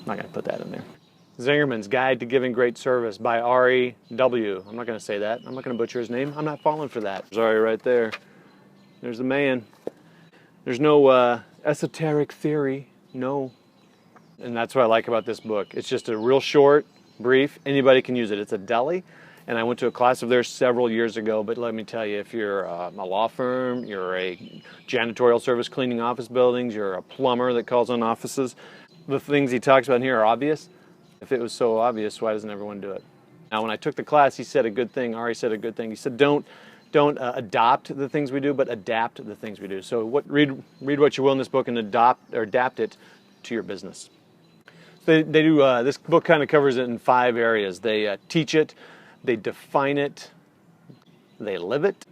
I'm not going to put that in there. Zingerman's Guide to Giving Great Service by R.E.W. I'm not going to say that. I'm not going to butcher his name. I'm not falling for that. Sorry, right there. There's the man. There's no esoteric theory. No. And that's what I like about this book. It's just a real short, brief. Anybody can use it. It's a deli. And I went to a class of theirs several years ago, but let me tell you, if you're a law firm, you're a janitorial service cleaning office buildings, you're a plumber that calls on offices, the things he talks about here are obvious. If it was so obvious, why doesn't everyone do it? Now, when I took the class, he said a good thing. Ari said a good thing. He said, don't adopt the things we do, but adapt the things we do. So read what you will in this book and adapt it to your business. They do, this book kind of covers it in 5 areas. They teach it, they define it, they live it,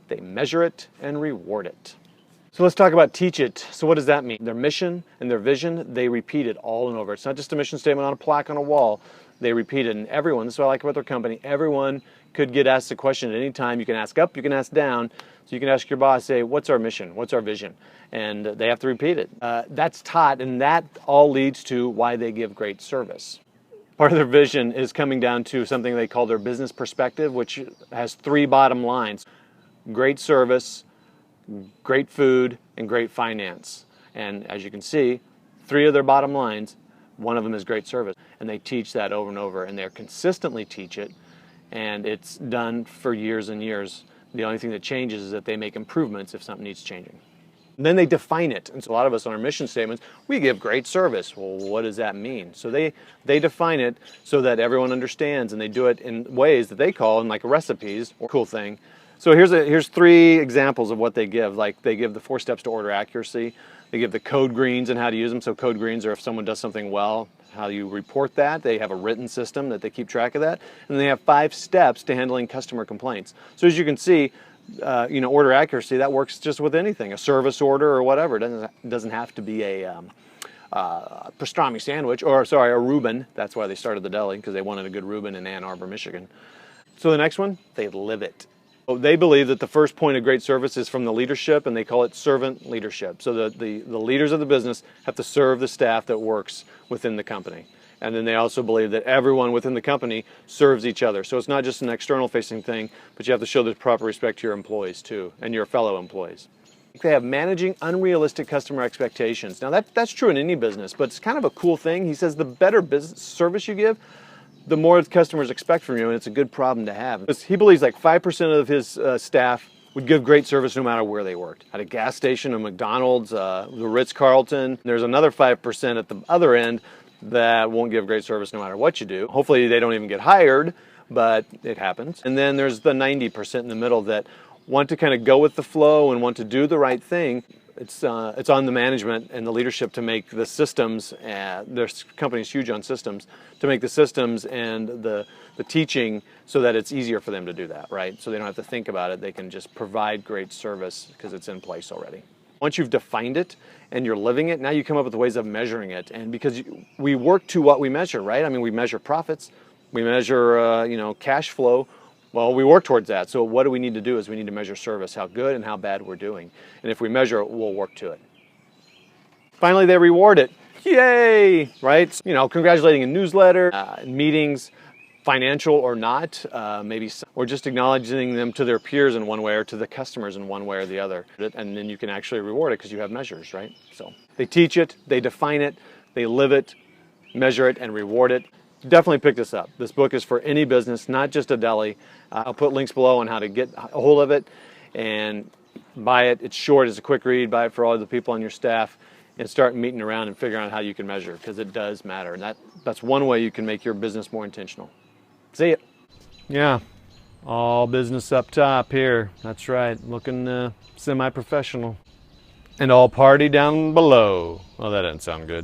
they measure it, and reward it. So let's talk about teach it. So what does that mean? Their mission and their vision, they repeat it all and over. It's not just a mission statement on a plaque on a wall. They repeat it, and everyone, this is what I like about their company, everyone could get asked a question at any time. You can ask up, you can ask down. So you can ask your boss, say, what's our mission? What's our vision? And they have to repeat it. That's taught, and that all leads to why they give great service. Part of their vision is coming down to something they call their business perspective, which has 3 bottom lines: great service, great food, and great finance. And as you can see, 3 of their bottom lines, one of them is great service. And they teach that over and over, and they consistently teach it, and it's done for years and years. The only thing that changes is that they make improvements if something needs changing. And then they define it. And so a lot of us on our mission statements, we give great service. Well, what does that mean? So they define it so that everyone understands, and they do it in ways that they call in like recipes or cool thing. So here's 3 examples of what they give. Like they give the 4 steps to order accuracy. They give the code greens and how to use them. So code greens are if someone does something well, how you report that. They have a written system that they keep track of that. And they have 5 steps to handling customer complaints. So as you can see, order accuracy, that works just with anything, a service order or whatever. It doesn't have to be a pastrami sandwich, or sorry, a Reuben. That's why they started the deli, because they wanted a good Reuben in Ann Arbor, Michigan. So the next one, they live it. They believe that the first point of great service is from the leadership, and they call it servant leadership. So the leaders of the business have to serve the staff that works within the company. And then they also believe that everyone within the company serves each other. So it's not just an external facing thing, but you have to show the proper respect to your employees too, and your fellow employees. They have managing unrealistic customer expectations. Now that's true in any business, but it's kind of a cool thing. He says the better business service you give, the more customers expect from you, and it's a good problem to have. He believes like 5% of his staff would give great service no matter where they worked. At a gas station, a McDonald's, the Ritz-Carlton. There's another 5% at the other end that won't give great service no matter what you do. Hopefully they don't even get hired, but it happens. And then there's the 90% in the middle that want to kind of go with the flow and want to do the right thing. It's on the management and the leadership to make the systems, their company's huge on systems, to make the systems and the teaching so that it's easier for them to do that, right? So they don't have to think about it. They can just provide great service because it's in place already. Once you've defined it and you're living it, now you come up with ways of measuring it. And because we work to what we measure, right? I mean, we measure profits, we measure cash flow. Well, we work towards that. So what do we need to do is we need to measure service, how good and how bad we're doing. And if we measure it, we'll work to it. Finally, they reward it. Yay, right? Congratulating in newsletter, meetings, financial or not, or just acknowledging them to their peers in one way or to the customers in one way or the other. And then you can actually reward it because you have measures, right? So they teach it, they define it, they live it, measure it, and reward it. Definitely pick this up. This book is for any business, not just a deli. I'll put links below on how to get a hold of it and buy it. It's short, it's a quick read. Buy it for all the people on your staff and start meeting around and figuring out how you can measure, because it does matter. And that's one way you can make your business more intentional. See it. Yeah, all business up top here. That's right, looking semi-professional. And all party down below. Well, that doesn't sound good.